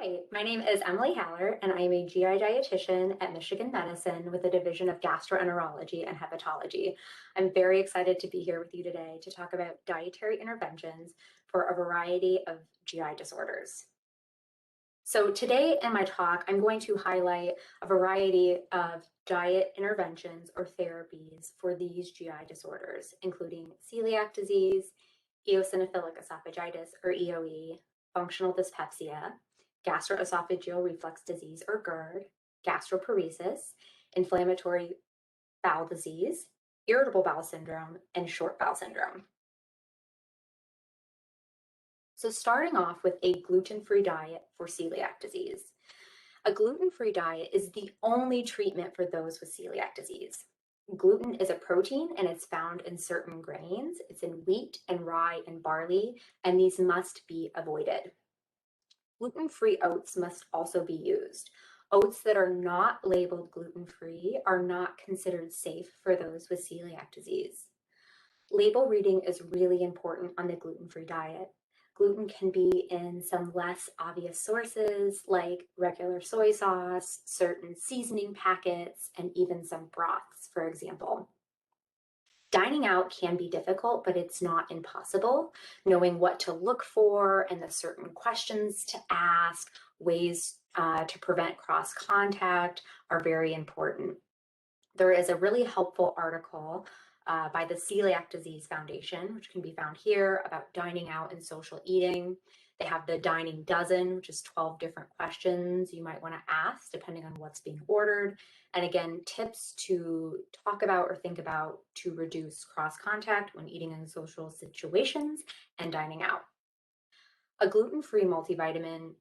Hi, my name is Emily Haller, and I am a GI dietitian at Michigan Medicine with a division of Gastroenterology and Hepatology. I'm very excited to be here with you today to talk about dietary interventions for a variety of GI disorders. So today in my talk, I'm going to highlight a variety of diet interventions or therapies for these GI disorders, including celiac disease, eosinophilic esophagitis or EOE, functional dyspepsia, gastroesophageal reflux disease or GERD, gastroparesis, inflammatory bowel disease, irritable bowel syndrome, and short bowel syndrome. So starting off with a gluten-free diet for celiac disease. A gluten-free diet is the only treatment for those with celiac disease. Gluten is a protein and it's found in certain grains. It's in wheat and rye and barley, and these must be avoided. Gluten-free oats must also be used. Oats that are not labeled gluten-free are not considered safe for those with celiac disease. Label reading is really important on the gluten-free diet. Gluten can be in some less obvious sources like regular soy sauce, certain seasoning packets, and even some broths, for example. Dining out can be difficult, but it's not impossible. Knowing what to look for and the certain questions to ask, ways to prevent cross contact are very important. There is a really helpful article by the Celiac Disease Foundation, which can be found here, about dining out and social eating. They have the Dining Dozen, which is 12 different questions you might want to ask depending on what's being ordered. And again, tips to talk about or think about to reduce cross contact when eating in social situations and dining out. A gluten-free multivitamin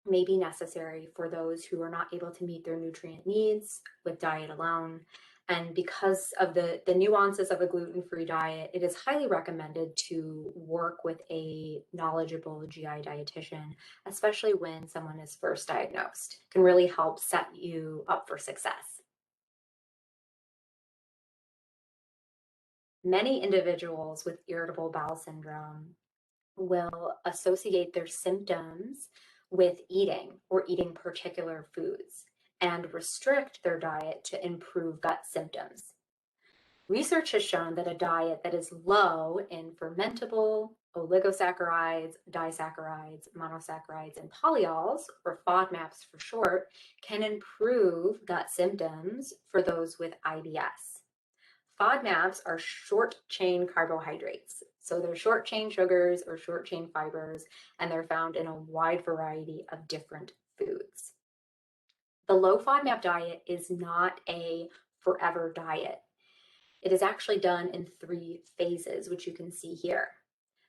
may be necessary for those who are not able to meet their nutrient needs with diet alone. And because of the nuances of a gluten-free diet, it is highly recommended to work with a knowledgeable GI dietitian, especially when someone is first diagnosed. It can really help set you up for success. Many individuals with irritable bowel syndrome will associate their symptoms with eating or eating particular foods and restrict their diet to improve gut symptoms. Research has shown that a diet that is low in fermentable, oligosaccharides, disaccharides, monosaccharides, and polyols, or FODMAPs for short, can improve gut symptoms for those with IBS. FODMAPs are short-chain carbohydrates. So they're short-chain sugars or short-chain fibers, and they're found in a wide variety of different foods. The low FODMAP diet is not a forever diet. It is actually done in 3 phases, which you can see here.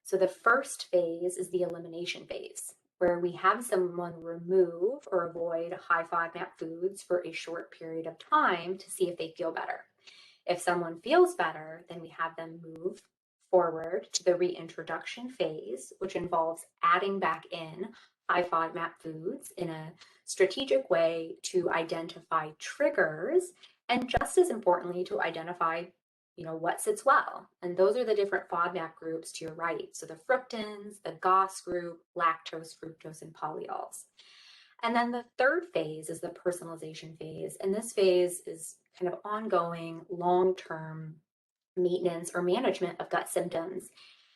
So the first phase is the elimination phase, where we have someone remove or avoid high FODMAP foods for a short period of time to see if they feel better. If someone feels better, then we have them move forward to the reintroduction phase, which involves adding back in high FODMAP foods in a strategic way to identify triggers, and just as importantly, to identify what sits well. And those are the different FODMAP groups to your right. So the fructans, the GOS group, lactose, fructose, and polyols. And then the third phase is the personalization phase. And this phase is kind of ongoing, long-term maintenance or management of gut symptoms.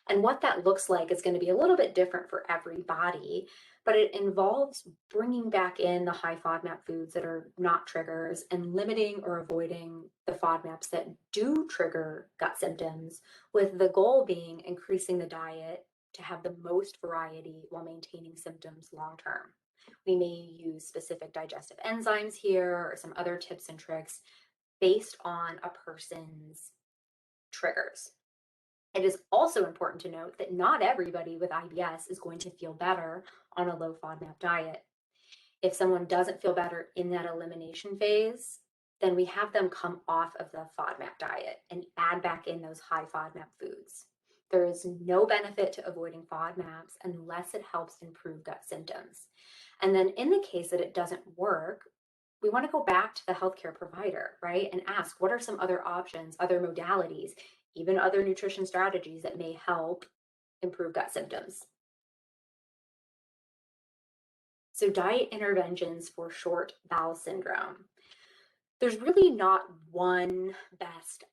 And what that looks like is going to be a little bit different for everybody, but it involves bringing back in the high FODMAP foods that are not triggers and limiting or avoiding the FODMAPs that do trigger gut symptoms, with the goal being increasing the diet to have the most variety while maintaining symptoms long-term. We may use specific digestive enzymes here or some other tips and tricks based on a person's triggers. It is also important to note that not everybody with IBS is going to feel better on a low FODMAP diet. If someone doesn't feel better in that elimination phase, then we have them come off of the FODMAP diet and add back in those high FODMAP foods. There is no benefit to avoiding FODMAPs unless it helps improve gut symptoms. And then in the case that it doesn't work, we want to go back to the healthcare provider, right? And ask, what are some other options, other modalities, even other nutrition strategies that may help improve gut symptoms? So diet interventions for short bowel syndrome. There's really not one best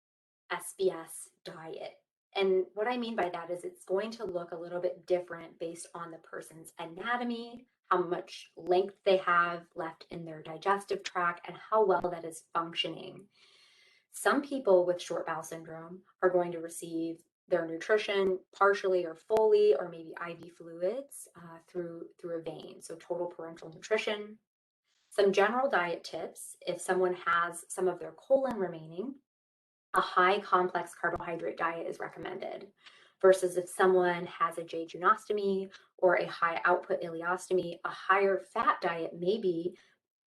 SBS diet. And what I mean by that is it's going to look a little bit different based on the person's anatomy, how much length they have left in their digestive tract, and how well that is functioning. Some people with short bowel syndrome are going to receive their nutrition partially or fully, or maybe IV fluids through a vein, so total parenteral nutrition. Some general diet tips: if someone has some of their colon remaining, a high complex carbohydrate diet is recommended, versus if someone has a jejunostomy or a high output ileostomy, a higher fat diet may be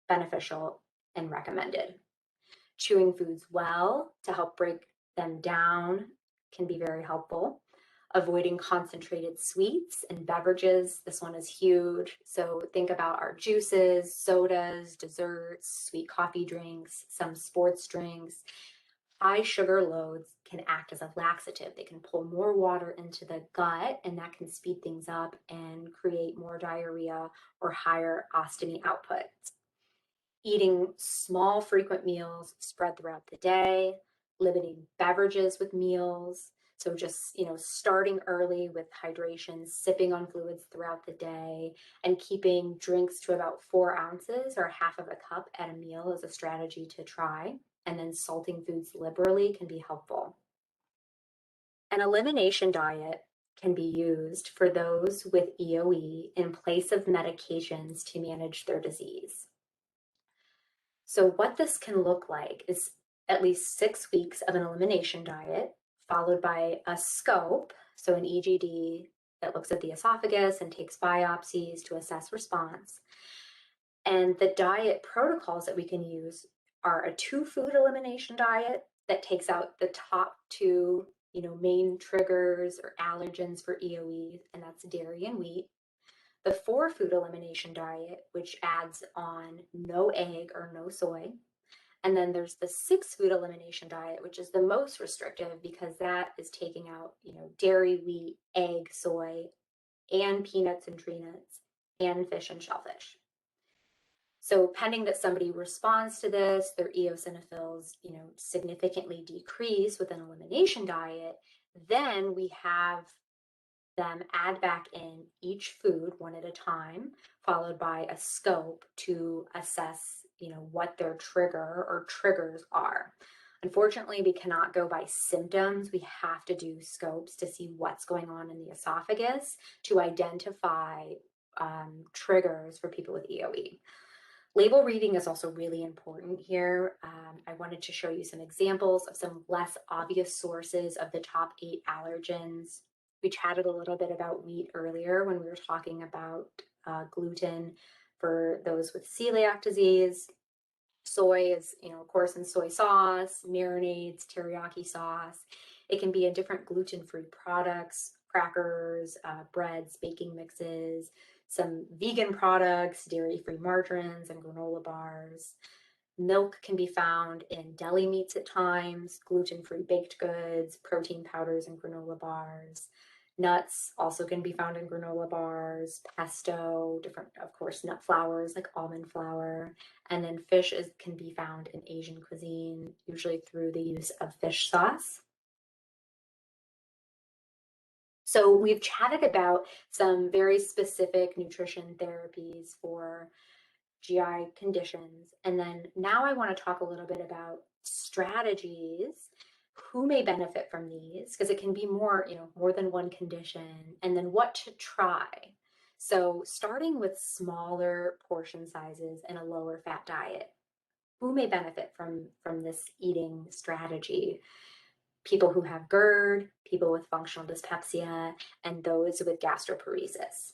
beneficial and recommended. Chewing foods well to help break them down can be very helpful. Avoiding concentrated sweets and beverages. This one is huge. So think about our juices, sodas, desserts, sweet coffee drinks, some sports drinks. High sugar loads can act as a laxative. They can pull more water into the gut, and that can speed things up and create more diarrhea or higher ostomy output. Eating small, frequent meals spread throughout the day, limiting beverages with meals. So just, starting early with hydration, sipping on fluids throughout the day, and keeping drinks to about 4 ounces or half of a cup at a meal is a strategy to try. And then salting foods liberally can be helpful. An elimination diet can be used for those with EOE in place of medications to manage their disease. So what this can look like is at least 6 weeks of an elimination diet, followed by a scope, so an EGD that looks at the esophagus and takes biopsies to assess response. And the diet protocols that we can use are a 2-food elimination diet that takes out the top 2, main triggers or allergens for EOE, and that's dairy and wheat. The 4-food elimination diet, which adds on no egg or no soy. And then there's the 6-food elimination diet, which is the most restrictive because that is taking out, dairy, wheat, egg, soy, and peanuts and tree nuts, and fish and shellfish. So pending that somebody responds to this, their eosinophils, significantly decrease with an elimination diet, then we have them add back in each food one at a time, followed by a scope to assess, what their trigger or triggers are. Unfortunately, we cannot go by symptoms. We have to do scopes to see what's going on in the esophagus to identify triggers for people with EOE. Label reading is also really important here. I wanted to show you some examples of some less obvious sources of the top 8 allergens. We chatted a little bit about wheat earlier when we were talking about gluten for those with celiac disease. Soy is, of course, in soy sauce, marinades, teriyaki sauce. It can be in different gluten-free products, crackers, breads, baking mixes, some vegan products, dairy-free margarines, and granola bars. Milk can be found in deli meats at times, gluten-free baked goods, protein powders, and granola bars. Nuts also can be found in granola bars, pesto, different, of course, nut flours like almond flour. And then fish can be found in Asian cuisine, usually through the use of fish sauce. So we've chatted about some very specific nutrition therapies for GI conditions. And then now I want to talk a little bit about strategies, who may benefit from these, because it can be more than one condition, and then what to try. So starting with smaller portion sizes and a lower fat diet, who may benefit from this eating strategy? People who have GERD, people with functional dyspepsia, and those with gastroparesis.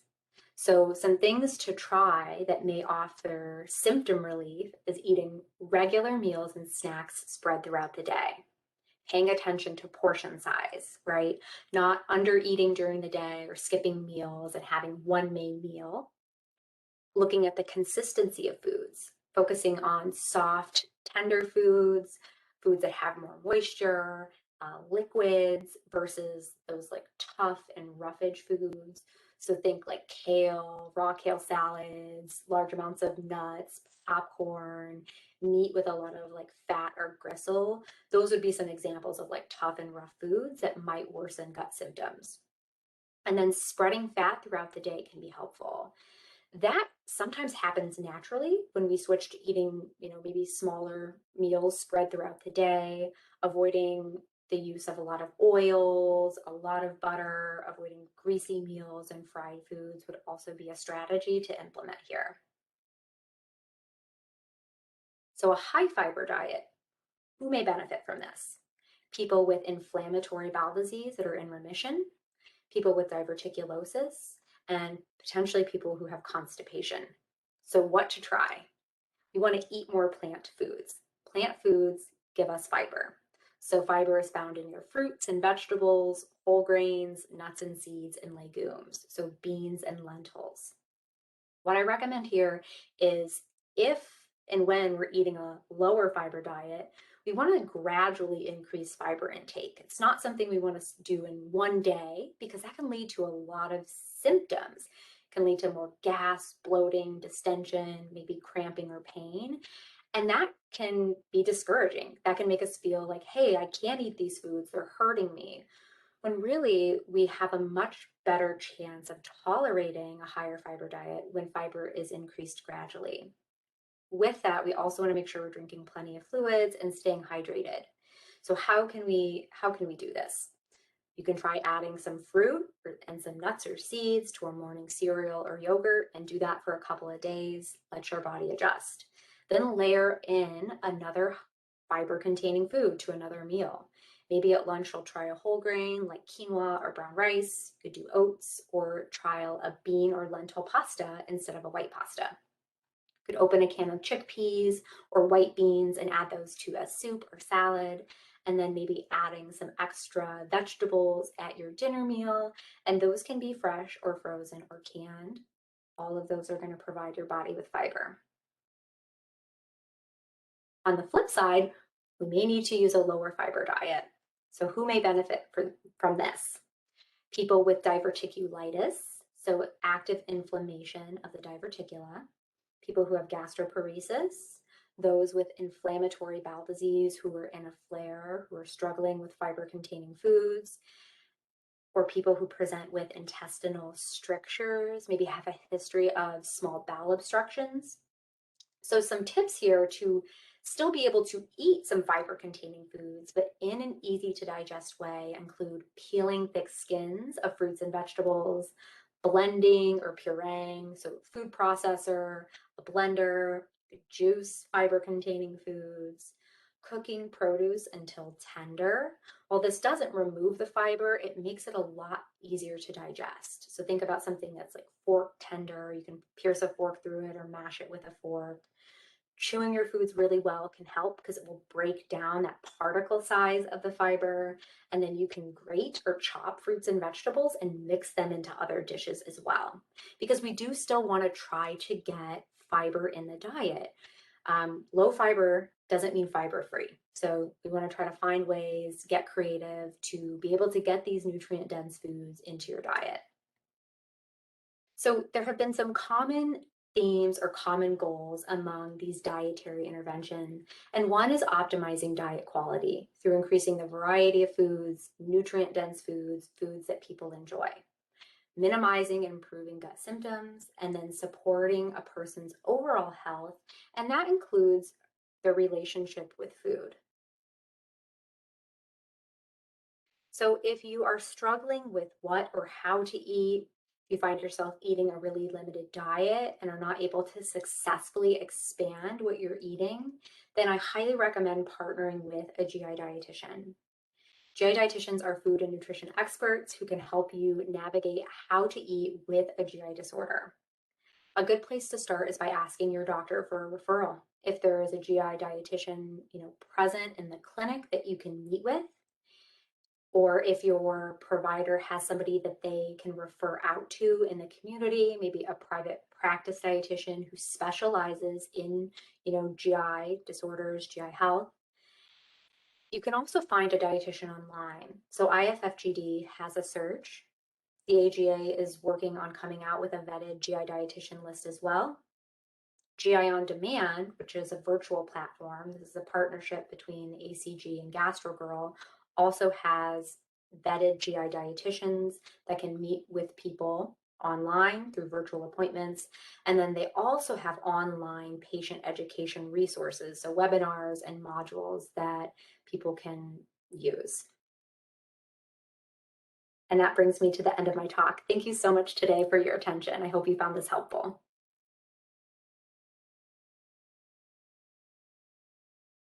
So some things to try that may offer symptom relief is eating regular meals and snacks spread throughout the day. Paying attention to portion size, right? Not under eating during the day or skipping meals and having one main meal. Looking at the consistency of foods, focusing on soft, tender foods, foods that have more moisture, liquids versus those like tough and roughage foods. So think like kale, raw kale salads, large amounts of nuts, popcorn, meat with a lot of like fat or gristle. Those would be some examples of like tough and rough foods that might worsen gut symptoms. And then spreading fat throughout the day can be helpful. That sometimes happens naturally when we switch to eating, maybe smaller meals spread throughout the day, avoiding the use of a lot of oils, a lot of butter, avoiding greasy meals and fried foods would also be a strategy to implement here. So a high fiber diet, who may benefit from this? People with inflammatory bowel disease that are in remission, people with diverticulosis, and potentially people who have constipation. So what to try? We want to eat more plant foods. Plant foods give us fiber. So fiber is found in your fruits and vegetables, whole grains, nuts and seeds, and legumes. So beans and lentils. What I recommend here is if and when we're eating a lower fiber diet, we want to gradually increase fiber intake. It's not something we want to do in one day because that can lead to a lot of symptoms. It can lead to more gas, bloating, distension, maybe cramping or pain. And that can be discouraging. That can make us feel like, hey, I can't eat these foods, they're hurting me, when really we have a much better chance of tolerating a higher fiber diet when fiber is increased gradually. With that, we also want to make sure we're drinking plenty of fluids and staying hydrated. So how can we do this? You can try adding some fruit and some nuts or seeds to a morning cereal or yogurt and do that for a couple of days. Let your body adjust. Then layer in another fiber containing food to another meal. Maybe at lunch you'll try a whole grain like quinoa or brown rice. You could do oats or trial a bean or lentil pasta instead of a white pasta. You could open a can of chickpeas or white beans and add those to a soup or salad, and then maybe adding some extra vegetables at your dinner meal. And those can be fresh or frozen or canned. All of those are going to provide your body with fiber. On the flip side, we may need to use a lower fiber diet. So who may benefit from this? People with diverticulitis, so active inflammation of the diverticula, people who have gastroparesis, those with inflammatory bowel disease who are in a flare, who are struggling with fiber-containing foods, or people who present with intestinal strictures, maybe have a history of small bowel obstructions. So some tips here to still be able to eat some fiber containing foods, but in an easy to digest way include peeling thick skins of fruits and vegetables, blending or pureeing, so food processor, a blender, juice fiber containing foods, cooking produce until tender. While this doesn't remove the fiber, it makes it a lot easier to digest. So think about something that's like fork tender. You can pierce a fork through it or mash it with a fork. Chewing your foods really well can help because it will break down that particle size of the fiber. And then you can grate or chop fruits and vegetables and mix them into other dishes as well. Because we do still want to try to get fiber in the diet. Low fiber doesn't mean fiber free. So we want to try to find ways, get creative to be able to get these nutrient dense foods into your diet. So there have been some common themes or common goals among these dietary interventions, and one is optimizing diet quality through increasing the variety of foods, nutrient-dense foods, foods that people enjoy, minimizing and improving gut symptoms, and then supporting a person's overall health, and that includes their relationship with food. So if you are struggling with what or how to eat, you find yourself eating a really limited diet and are not able to successfully expand what you're eating, then I highly recommend partnering with a GI dietitian. GI dietitians are food and nutrition experts who can help you navigate how to eat with a GI disorder. A good place to start is by asking your doctor for a referral. If there is a GI dietitian, present in the clinic that you can meet with, or if your provider has somebody that they can refer out to in the community, maybe a private practice dietitian who specializes in, GI disorders, GI health. You can also find a dietitian online. So IFFGD has a search The AGA is working on coming out with a vetted GI dietitian list as well. GI On Demand, which is a virtual platform, this is a partnership between the ACG and GastroGirl, also has vetted GI dietitians that can meet with people online through virtual appointments. And then they also have online patient education resources, so webinars and modules that people can use. And that brings me to the end of my talk. Thank you so much today for your attention. I hope you found this helpful.